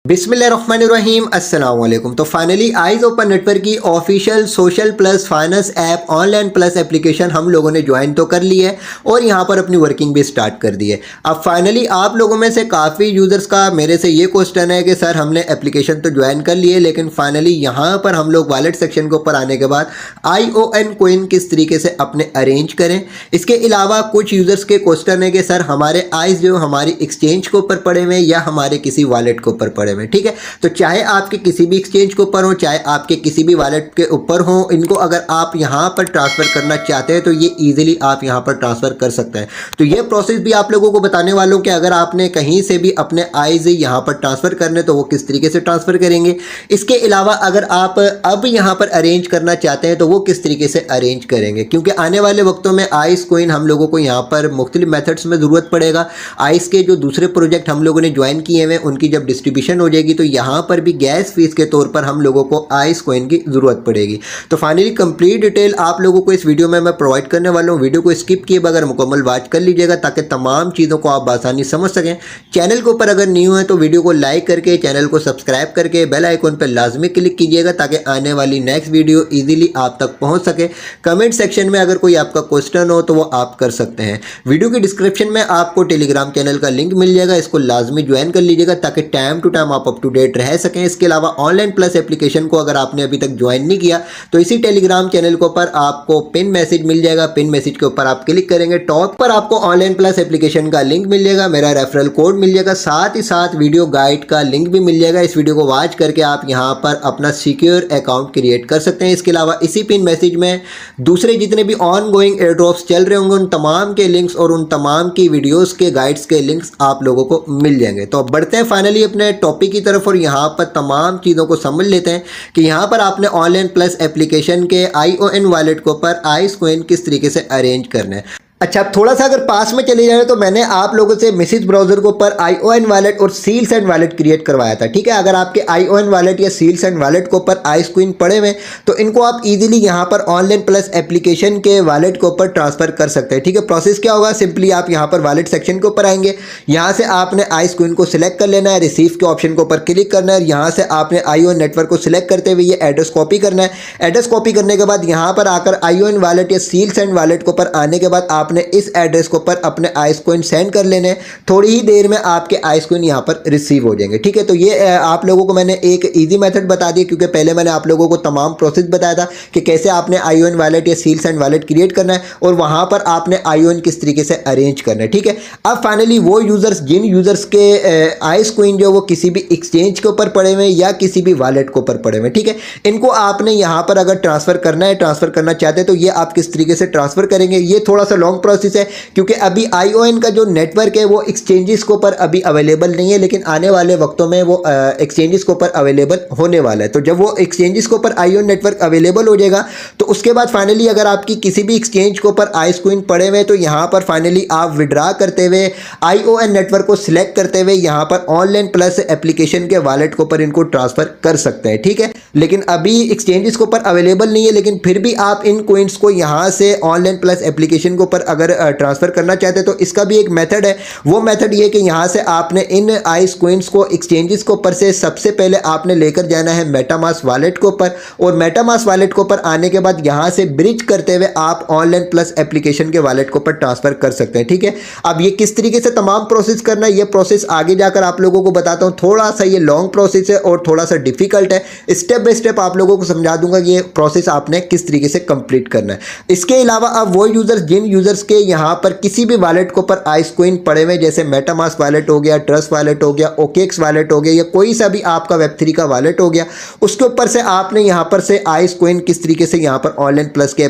बिस्मिल्लाहिर्रहमानिर्रहीम अस्सलाम वालेकुम। तो फाइनली आइज ओपन नेटवर्क की official social plus finance app online plus application हम लोगों ने ज्वाइन तो कर ली है और यहाँ पर अपनी वर्किंग भी स्टार्ट कर दी है। अब फाइनली आप लोगों में से काफ़ी यूज़र्स का मेरे से ये क्वेश्चन है कि सर हमने एप्लीकेशन तो ज्वाइन कर लिए लेकिन फाइनली यहाँ पर हम लोग वॉलेट सेक्शन के ऊपर आने के बाद ION कोइन किस तरीके से अपने अरेंज करें। इसके अलावा कुछ यूज़र्स के क्वेश्चन है कि सर हमारे आइज जो हमारी एक्सचेंज के ऊपर पड़े हुए या हमारे किसी वॉलेट के ऊपर पड़े में, ठीक है। तो चाहे आपके किसी भी एक्सचेंज के ऊपर हो, चाहे आपके किसी भी वॉलेट के ऊपर हो, इनको अगर आप यहां पर ट्रांसफर करना चाहते हैं तो ये इजीली आप यहां पर ट्रांसफर कर सकते हैं। तो ये प्रोसेस भी आप लोगों को बताने वालों कि अगर आपने कहीं से भी अपने आइज यहां पर ट्रांसफर करने तो वो किस तरीके से ट्रांसफर करेंगे। इसके अलावा अगर आप अब यहां पर अरेंज करना चाहते हैं तो वो किस तरीके से अरेंज करेंगे, क्योंकि आने वाले वक्तों में आइस कोइन हम लोगों को यहाँ पर मुख्तलिफ मेथड्स में ज़रूरत पड़ेगा। आइस के जो दूसरे प्रोजेक्ट हम लोगों ने ज्वाइन किए हुए उनकी जब डिस्ट्रीब्यूशन हो जाएगी तो यहाँ पर भी गैस फीस के तौर पर हम लोगों को आइस कोइन की ज़रूरत पड़ेगी। तो फाइनली कंप्लीट डिटेल आप लोगों को इस वीडियो में मैं प्रोवाइड करने वाला हूँ। वीडियो को स्किप किए बगैर मुकम्मल वॉच कर लीजिएगा ताकि तमाम चीज़ों को आप आसानी समझ सकें। चैनल के ऊपर अगर न्यू है तो वीडियो को लाइक करके चैनल को सब्सक्राइब करके बेल आइकन पर लाजमी क्लिक कीजिएगा ताकि आने वाली नेक्स्ट वीडियो ईजिली आप तक पहुँच सके। कमेंट सेक्शन में अगर कोई आपका क्वेश्चन हो तो वो आप कर सकते हैं। वीडियो की डिस्क्रिप्शन में आपको टेलीग्राम चैनल का लिंक मिल जाएगा, इसको लाजमी ज्वाइन कर लीजिएगा ताकि टाइम टू टाइम आप अप टू डेट रह सकें। इसके अलावा ऑनलाइन प्लस एप्लीकेशन को अगर आपने अभी तक ज्वाइन नहीं किया तो इसी टेलीग्राम चैनल के ऊपर आपको पिन मैसेज मिल जाएगा। पिन मैसेज के ऊपर आप क्लिक करेंगे, टॉप पर आपको ऑनलाइन प्लस एप्लीकेशन का लिंक मिल जाएगा, मेरा रेफरल कोड मिल जाएगा, साथ ही साथ वीडियो गाइड का लिंक भी मिल जाएगा। इस वीडियो को वॉच करके आप यहाँ पर अपना सिक्योर अकाउंट क्रिएट कर सकते हैं। इसके अलावा इसी पिन मैसेज में दूसरे जितने भी ऑन गोइंग एयर ड्रॉप्स चल रहे होंगे उन तमाम के लिंक्स और उन तमाम की वीडियोस के गाइड्स के लिंक्स आप लोगों को मिल जाएंगे। तो अब बढ़ते हैं फाइनली अपने टॉपिक की तरफ और यहाँ पर तमाम चीज़ों को समझ लेते हैं कि यहाँ पर आपने ऑनलाइन प्लस एप्लीकेशन के ION वॉलेट के ऊपर आइस कोइन किस तरीके से अरेंज करना है। अच्छा, थोड़ा सा अगर पास में चले जाए तो मैंने आप लोगों से मैसेज ब्राउजर के ऊपर ION वॉलेट और सील सेंड वॉलेट क्रिएट करवाया था, ठीक है। अगर आपके ION वॉलेट या सील सेंड वॉलेट के ऊपर आइस कोइन पड़े हुए तो इनको आप इजीली यहाँ पर ऑनलाइन प्लस एप्लीकेशन के वॉलेट के ऊपर ट्रांसफर कर सकते हैं, ठीक है। प्रोसेस क्या होगा, सिंपली आप यहाँ पर वॉलेट सेक्शन के ऊपर आएंगे, यहाँ से आपने आइस कोइन को सिलेक्ट कर लेना है, रिसीव के ऑप्शन के ऊपर क्लिक करना है, यहाँ से आपने ION नेटवर्क को सिलेक्ट करते हुए ये एड्रेस कॉपी करना है। एड्रेस कॉपी करने के बाद यहाँ पर आकर ION वॉलेट या सील सेंड वॉलेट के ऊपर आने के बाद आपने इस एड्रेस को पर अपने आइस कोइन सेंड कर लेने। थोड़ी ही देर में आपके आइस कोइन यहाँ पर रिसीव हो जाएंगे, ठीक है। तो ये आप लोगों को मैंने एक इजी मेथड बता दिया क्योंकि पहले मैंने आप लोगों को तमाम प्रोसेस बताया था कि कैसे आपने ION वॉलेट या सील सेंड वॉलेट क्रिएट करना है और वहां पर आपने ION किस तरीके से अरेंज करना है, ठीक है। अब फाइनली वो यूजर्स जिन यूजर्स के आइस कोइन जो वो किसी भी एक्सचेंज के ऊपर पड़े हुए या किसी भी वॉलेट के ऊपर पड़े हुए, ठीक है, इनको आपने यहाँ पर अगर ट्रांसफर करना है, ट्रांसफर करना चाहते हैं तो ये आप किस तरीके से ट्रांसफर करेंगे। ये थोड़ा सा लॉन्ग प्रोसेस है क्योंकि अभी ION का जो नेटवर्क है वो एक्सचेंजेस के ऊपर अभी अवेलेबल नहीं है, लेकिन आने वाले वक्तों में वो एक्सचेंजेस के ऊपर अवेलेबल होने वाला है। तो जब वो एक्सचेंजेस के ऊपर ION नेटवर्क अवेलेबल हो जाएगा तो उसके बाद फाइनली अगर आपकी किसी भी एक्सचेंज के ऊपर आइस कोइन पड़े हुए तो यहाँ पर फाइनली आप विड्रा करते हुए ION नेटवर्क को सिलेक्ट करते हुए यहाँ पर ऑनलाइन प्लस एप्लीकेशन के वॉलेट के ऊपर इनको ट्रांसफर कर सकते हैं, ठीक है। लेकिन अभी एक्सचेंजेस के ऊपर अवेलेबल नहीं है, लेकिन फिर भी आप इन कोइंस को यहाँ से ऑनलाइन प्लस एप्लीकेशन के ऊपर अगर ट्रांसफर करना चाहते हैं तो इसका भी एक मेथड है। वो मेथड ये कि यहाँ से आपने इन आइस कोइंस को एक्सचेंजेस के ऊपर से सबसे पहले आपने लेकर जाना है मेटामास्क वॉलेट के ऊपर और मेटामास्क वॉलेट के ऊपर आने के बाद यहाँ से ब्रिज करते हुए आप ऑनलाइन प्लस एप्लीकेशन के वॉलेट के ऊपर ट्रांसफर कर सकते हैं, ठीक है। अब ये किस तरीके से तमाम प्रोसेस करना है, ये प्रोसेस आगे जाकर आप लोगों को बताता हूँ। थोड़ा सा ये लॉन्ग प्रोसेस है और थोड़ा सा डिफिकल्ट है, स्टेप बाय स्टेप आप लोगों को समझा दूंगा कि ये प्रोसेस आपने किस तरीके से कंप्लीट करना है। इसके अलावा अब वो यूजर्स जिन यूजर्स के यहाँ पर किसी भी वॉलेट के ऊपर आइस कोइन पड़े हुए जैसे मेटामास्क वॉलेट हो गया, ट्रस्ट वॉलेट हो गया, OKX वॉलेट हो गया या कोई सा भी आपका Web3 का वॉलेट हो गया, उसके ऊपर से आपने यहाँ पर से आइस कोइन किस तरीके से यहाँ पर ऑनलाइन प्लस के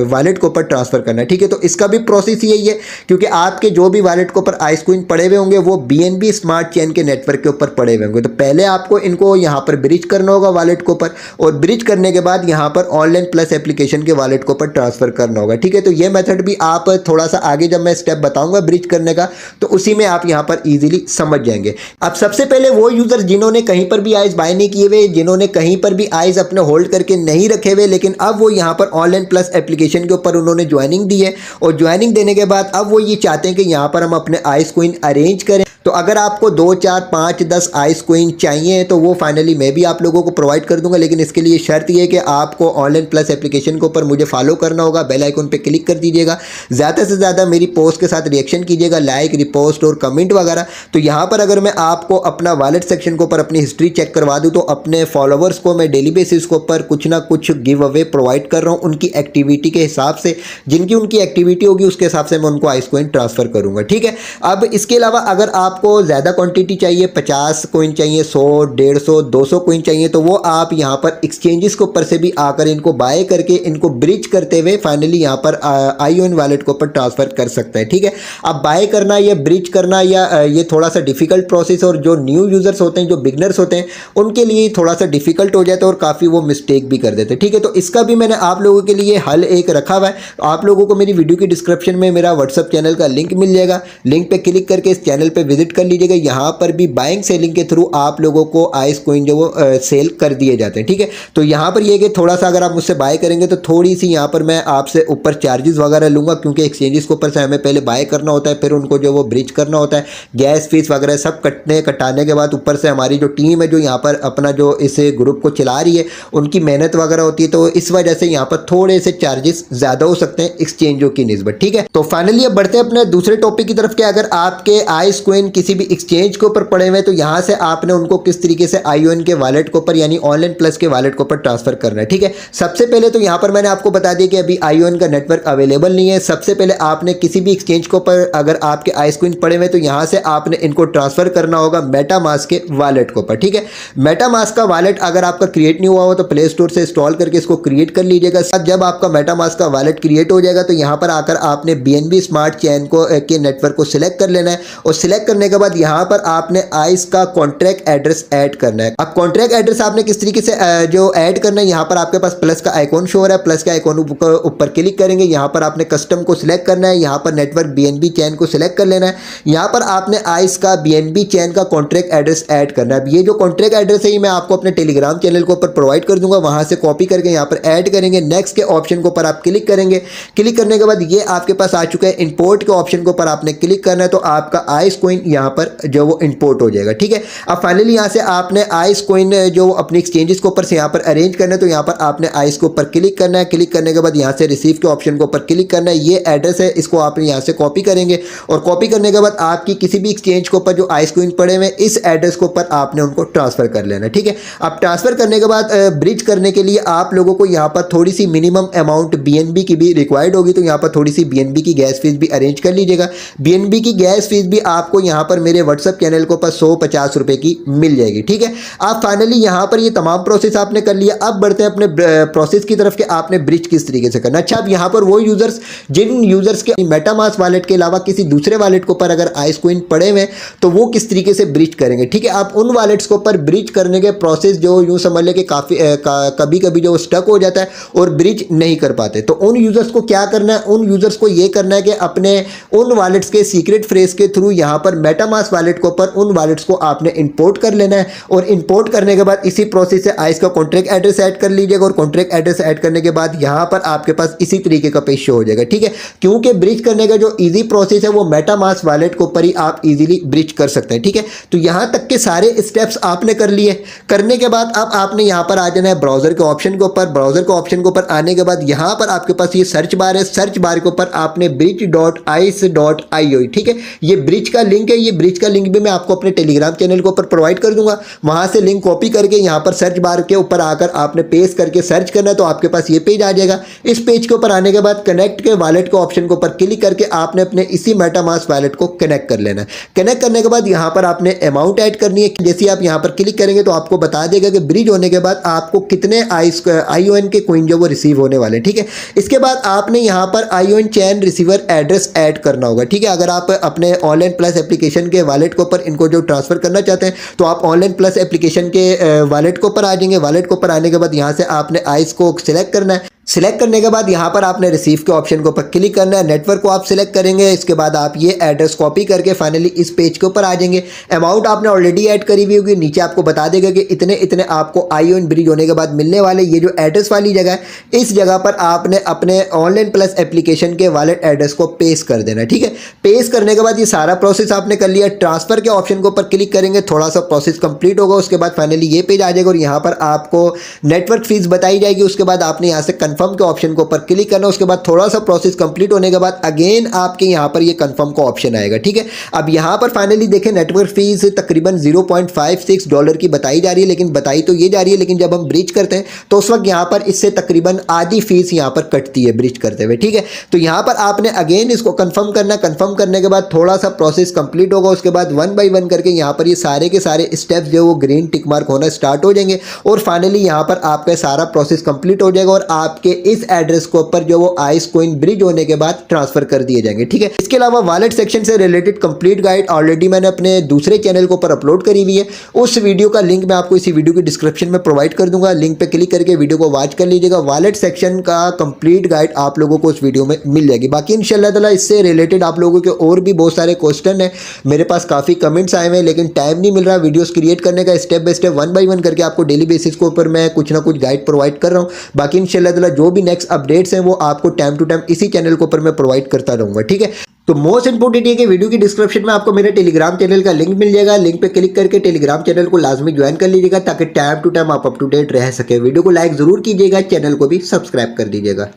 वॉलेट के ऊपर ट्रांसफर करना है, ठीक है। तो इसका भी प्रोसेस यही है क्योंकि आपके जो भी वॉलेट के ऊपर आइस कोइन पड़े हुए होंगे वो BNB स्मार्ट चेन के नेटवर्क के ऊपर पड़े हुए होंगे। तो पहले आपको इनको यहाँ पर ब्रिज करना होगा वॉलेट के ऊपर और ब्रिज करने के बाद यहाँ पर ऑनलाइन प्लस एप्लीकेशन के वॉलेट के ऊपर ट्रांसफर करना होगा, ठीक है। तो ये मेथड भी आप थोड़ा सा आगे जब मैं स्टेप बताऊंगा ब्रिज करने का तो उसी में आप यहां पर इजीली समझ जाएंगे। अब सबसे पहले वो यूजर जिन्होंने कहीं पर भी आइस बाय नहीं किए हुए, जिन्होंने कहीं पर भी आइस अपने होल्ड करके नहीं रखे हुए, लेकिन अब वो यहां पर ऑनलाइन प्लस एप्लीकेशन के ऊपर उन्होंने ज्वाइनिंग दी है और ज्वाइनिंग देने के बाद अब वो ये चाहते हैं कि यहां पर हम अपने आइस कोइन अरेंज करें। तो अगर आपको 2 4 5 10 आइस कोइन चाहिए तो वो फाइनली मैं भी आप लोगों को प्रोवाइड कर दूंगा, लेकिन इसके लिए शर्त ये है कि आपको ऑनलाइन प्लस एप्लीकेशन के ऊपर मुझे फॉलो करना होगा, बेल आइकन पे क्लिक कर दीजिएगा, ज़्यादा से ज़्यादा मेरी पोस्ट के साथ रिएक्शन कीजिएगा, लाइक रिपोस्ट और कमेंट वगैरह। तो यहाँ पर अगर मैं आपको अपना वॉलेट सेक्शन के ऊपर अपनी हिस्ट्री चेक करवा दूँ तो अपने फॉलोवर्स को मैं डेली बेसिस के ऊपर कुछ ना कुछ गिव अवे प्रोवाइड कर रहा हूँ उनकी एक्टिविटी के हिसाब से, जिनकी उनकी एक्टिविटी होगी उसके हिसाब से मैं उनको आइस कोइन ट्रांसफ़र करूँगा, ठीक है। अब इसके अलावा अगर आपको ज़्यादा क्वांटिटी चाहिए, 50 कोइन चाहिए, 100 150 200 कोइन चाहिए, तो वो आप यहाँ पर एक्सचेंजेस के ऊपर से भी आकर इनको बाय करके इनको ब्रिज करते हुए फाइनली यहाँ पर आईओएन वॉलेट के ऊपर ट्रांसफ़र कर सकते हैं, ठीक है। अब बाय करना या ब्रिज करना या ये थोड़ा सा डिफिकल्ट प्रोसेस, और जो न्यू यूज़र्स होते हैं, जो बिगनर्स होते हैं, उनके लिए थोड़ा सा डिफिकल्ट हो जाता है और काफ़ी वो मिस्टेक भी कर देते हैं, ठीक है। तो इसका भी मैंने आप लोगों के लिए हल एक रखा हुआ है। आप लोगों को मेरी वीडियो की डिस्क्रिप्शन में मेरा व्हाट्सअप चैनल का लिंक मिल जाएगा, लिंक पे क्लिक करके इस चैनल पे विजिट कर लीजिएगा। यहाँ पर भी बाइंग सेलिंग के थ्रू आप लोगों को आइस कोइन जो वो सेल कर दिए जाते हैं, ठीक है। तो यहाँ पर ये कि थोड़ा सा अगर आप मुझसे बाय करेंगे तो थोड़ी सी यहाँ पर मैं आपसे ऊपर चार्जेस वगैरह लूँगा, क्योंकि एक्सचेंजेस के ऊपर से हमें पहले बाय करना होता है, फिर उनको जो वो ब्रिज करना होता है, गैस फीस वगैरह सब कटाने के बाद ऊपर से हमारी जो टीम है जो यहाँ पर अपना जो इस ग्रुप को चला रही है उनकी मेहनत वगैरह होती है, तो इस वजह से यहाँ पर थोड़े से चार्जेस ज़्यादा हो सकते हैं एक्सचेंजों की निस्बत, ठीक है। तो फाइनली अब बढ़ते हैं अपने दूसरे टॉपिक की तरफ कि अगर आपके आइस कोइन किसी भी एक्सचेंज के ऊपर पड़े हुए तो यहाँ से आपने उनको किस तरीके से आईओएन के वॉलेट के ऊपर यानी ऑनलाइन प्लस के वॉलेट के ऊपर ट्रांसफर करना है, ठीक है। सबसे पहले तो यहाँ पर मैंने आपको बता दिया कि अभी आईओएन का नेटवर्क अवेलेबल नहीं है। सबसे पहले आपने किसी भी एक्सचेंज के ऊपर अगर आपके आइस कोइन पड़े हुए तो यहाँ से आपने इनको ट्रांसफर करना होगा मेटामास्क के वॉलेट के ऊपर, ठीक है। मेटामास्क का वॉलेट अगर आपका क्रिएट नहीं हुआ हो तो प्ले स्टोर से इंस्टॉल करके इसको क्रिएट कर लीजिएगा। जब आपका मेटामास्क का वॉलेट क्रिएट हो जाएगा तो यहाँ पर आकर आपने बीएनबी स्मार्ट चेन को के नेटवर्क को सिलेक्ट कर लेना है, और सिलेक्ट करने के बाद यहाँ पर आपने आइस का कॉन्ट्रैक्ट एड्रेस ऐड करना है। अब कॉन्ट्रैक्ट एड्रेस आपने किस तरीके से जो ऐड करना है, यहाँ पर आपके पास प्लस का आइकॉन शो हो रहा है, प्लस का आइकॉन ऊपर क्लिक करेंगे, यहाँ पर आपने कस्टम को सिलेक्ट करना है, यहाँ पर नेटवर्क बीएनबी चेन को सिलेक्ट कर लेना है, यहाँ पर आपने आइस का बीएनबी चेन का कॉन्ट्रैक्ट एड्रेस ऐड करना है। ये जो कॉन्ट्रैक्ट एड्रेस है ये मैं आपको अपने टेलीग्राम चैनल के ऊपर प्रोवाइड कर दूंगा, वहां से कॉपी करके यहाँ पर ऐड करेंगे। नेक्स्ट के ऑप्शन के ऊपर आप क्लिक करेंगे, क्लिक करने के बाद ये आपके पास आ चुका है। इंपोर्ट के ऑप्शन के ऊपर आपने क्लिक करना है तो आपका आइस कोइन यहाँ पर जो वो इंपोर्ट हो जाएगा, ठीक है। अब फाइनली यहाँ से आपने आइस कोइन जो अपनी एक्सचेंजेस के ऊपर से यहाँ पर अरेंज करना है, तो यहाँ पर आपने आइस के ऊपर क्लिक करना है। क्लिक करने के बाद यहाँ से रिसीव के ऑप्शन के ऊपर क्लिक करना है। ये एड्रेस है, इसको आप यहाँ से कॉपी करेंगे, और कॉपी करने के बाद आपकी किसी भी एक्सचेंज के ऊपर जो आइस कोइन पड़े हुए इस एड्रेस के ऊपर आपने उनको ट्रांसफर कर लेना है, ठीक है। अब ट्रांसफर करने के बाद ब्रिज करने के लिए आप लोगों को यहाँ पर थोड़ी सी मिनिमम अमाउंट बीएनबी की भी रिक्वायर्ड होगी, तो यहाँ पर थोड़ी सी बीएनबी की गैस फीस भी अरेंज कर लीजिएगा। बीएनबी की गैस फीस भी आपको यहाँ पर मेरे व्हाट्सएप चैनल के ऊपर 150 रुपए की मिल जाएगी, ठीक है। आप फाइनली यहाँ पर ये तमाम प्रोसेस आपने कर लिया। अब बढ़ते हैं अपने प्रोसेस की तरफ कि आपने ब्रिज किस तरीके से करना। अच्छा, अब यहाँ पर वो यूजर्स जिन यूजर्स के मेटामास्क वॉलेट के अलावा किसी दूसरे वॉलेट के ऊपर अगर आइस कोइन पड़े हुए तो वो किस तरीके से ब्रिज करेंगे, ठीक है। आप उन वॉलेट्स के ऊपर ब्रिज करने के प्रोसेस जो यूँ समझ ले कि काफ़ी कभी कभी जो स्टक हो जाता है और ब्रिज नहीं कर पाते, तो उन यूजर्स को क्या करना है, उन यूजर्स को ये करना है कि अपने उन वॉलेट्स के सीक्रेट फ्रेज के थ्रू यहाँ पर मेटामास्क वॉलेट के ऊपर उन वॉलेट्स को आपने इंपोर्ट कर लेना है, और इंपोर्ट करने के बाद इसी प्रोसेस से आइस का कॉन्ट्रैक्ट एड्रेस ऐड कर लीजिएगा, और कॉन्ट्रैक्ट एड्रेस ऐड करने के बाद यहाँ पर आपके पास इसी तरीके का पेज शो हो जाएगा, ठीक है। क्योंकि ब्रिज करने का जो इजी प्रोसेस है वो मेटामास्क वॉलेट के ऊपर ही आप इजीली ब्रिज कर सकते हैं, ठीक है। तो यहाँ तक के सारे स्टेप्स आपने कर लिए। करने के बाद अब आपने यहाँ पर आ जाना है ब्राउजर के ऑप्शन के ऊपर। ब्राउजर के ऑप्शन के ऊपर आने के बाद यहाँ पर आपके पास ये सर्च बार है, सर्च बार के ऊपर आपने bridge.ice.io, ठीक है। ये ब्रिज का लिंक है, ये ब्रिज का लिंक भी मैं आपको अपने टेलीग्राम चैनल के ऊपर प्रोवाइड कर दूंगा। वहां से लिंक कॉपी करके यहाँ पर सर्च बार के ऊपर आकर आपने पेस्ट करके सर्च करना, तो आपके पास ये पेज आ जाएगा। इस पेज के ऊपर आने के बाद कनेक्ट के वॉलेट के ऑप्शन के ऊपर क्लिक करके आपने अपने इसी मेटामास्क वॉलेट को कनेक्ट कर लेना है। कनेक्ट करने के बाद यहाँ पर आपने अमाउंट ऐड करनी है। जैसे आप यहाँ पर क्लिक करेंगे तो आपको बता देगा कि ब्रिज होने के बाद आपको कितने आईओएन के कोइन जो वो रिसीव होने वाले, ठीक है। इसके बाद आपने यहाँ पर आईओएन चैन रिसीवर एड्रेस ऐड करना होगा, ठीक है। अगर आप अपने ऑनलाइन प्लस एप्लीकेशन के वॉलेट के ऊपर इनको जो ट्रांसफर करना चाहते हैं तो आप ऑनलाइन प्लस एप्लीकेशन के वॉलेट के ऊपर आ जाएंगे। वॉलेट के ऊपर आने के बाद यहाँ से आपने आइस को सिलेक्ट करना है। सिलेक्ट करने के बाद यहाँ पर आपने रिसीव के ऑप्शन के ऊपर क्लिक करना है, नेटवर्क को आप सिलेक्ट करेंगे, इसके बाद आप ये एड्रेस कॉपी करके फाइनली इस पेज के ऊपर आ जाएंगे। अमाउंट आपने ऑलरेडी ऐड करी हुई होगी, नीचे आपको बता देगा कि इतने इतने आपको आईओएन ब्रिज होने के बाद मिलने वाले। ये जो एड्रेस वाली जगह है, इस जगह पर आपने अपने ऑनलाइन प्लस एप्लीकेशन के वॉलेट एड्रेस को पेस्ट कर देना, ठीक है। पेस्ट करने के बाद ये सारा प्रोसेस आपने कर लिया। ट्रांसफर के ऑप्शन के ऊपर क्लिक करेंगे, थोड़ा सा प्रोसेस कंप्लीट होगा, उसके बाद फाइनली ये पेज आ जाएगा और यहाँ पर आपको नेटवर्क फीस बताई जाएगी। उसके बाद आपने यहाँ से कंफर्म के ऑप्शन के ऊपर क्लिक करना, उसके बाद थोड़ा सा प्रोसेस कंप्लीट होने के बाद अगेन आपके यहाँ पर ये कंफर्म का ऑप्शन आएगा, ठीक है। अब यहाँ पर फाइनली देखें नेटवर्क फीस तकरीबन $0.56 की बताई जा रही है, लेकिन बताई तो ये जा रही है, लेकिन जब हम ब्रिज करते हैं तो उस वक्त यहाँ पर इससे तकरीबन आधी फीस यहाँ पर कटती है ब्रिज करते हुए, ठीक है। तो यहाँ पर आपने अगेन इसको कंफर्म करना, कंफर्म करने के बाद थोड़ा सा प्रोसेस कंप्लीट होगा, उसके बाद 1 बाय 1 करके यहाँ पर ये सारे के सारे स्टेप्स जो वो ग्रीन टिक मार्क होना स्टार्ट हो जाएंगे और फाइनली यहाँ पर आपका सारा प्रोसेस कंप्लीट हो जाएगा और आपके इस एड्रेस के ऊपर जो वो आइस कॉइन ब्रिज होने के बाद ट्रांसफर कर दिए जाएंगे, ठीक है। इसके अलावा वॉलेट सेक्शन से रिलेटेड कंप्लीट गाइड ऑलरेडी मैंने अपने दूसरे चैनल के ऊपर अपलोड करी हुई है। उस वीडियो का लिंक मैं आपको इसी वीडियो की डिस्क्रिप्शन में प्रोवाइड कर दूंगा, लिंक पे क्लिक करके वीडियो को वॉच कर लीजिएगा। वॉलेट सेक्शन का कंप्लीट गाइड आप लोगों को उस वीडियो में मिल जाएगी। बाकी इंशाल्लाह ताला इससे रिलेटेड आप लोगों के और भी बहुत सारे क्वेश्चन है, मेरे पास काफ़ी कमेंट्स आए हुए हैं, लेकिन टाइम नहीं मिल रहा वीडियोस क्रिएट करने का। स्टेप बाय स्टेप 1 बाय 1 करके आपको डेली बेसिस के ऊपर मैं कुछ ना कुछ गाइड प्रोवाइड कर रहा हूँ। बाकी इंशाल्लाह ताला जो भी नेक्स्ट अपडेट्स हैं वो आपको टाइम टू टाइम इसी चैनल के ऊपर मैं प्रोवाइड करता रहूँगा, ठीक है। तो मोस्ट इंपोर्टेंट ये कि वीडियो की डिस्क्रिप्शन में आपको मेरे टेलीग्राम चैनल का लिंक मिल जाएगा, लिंक पे क्लिक करके टेलीग्राम चैनल को लाजमी ज्वाइन कर लीजिएगा ताकि टाइम टू टाइम आप अप टू डेट रह सके। वीडियो को लाइक जरूर कीजिएगा, चैनल को भी सब्सक्राइब कर दीजिएगा।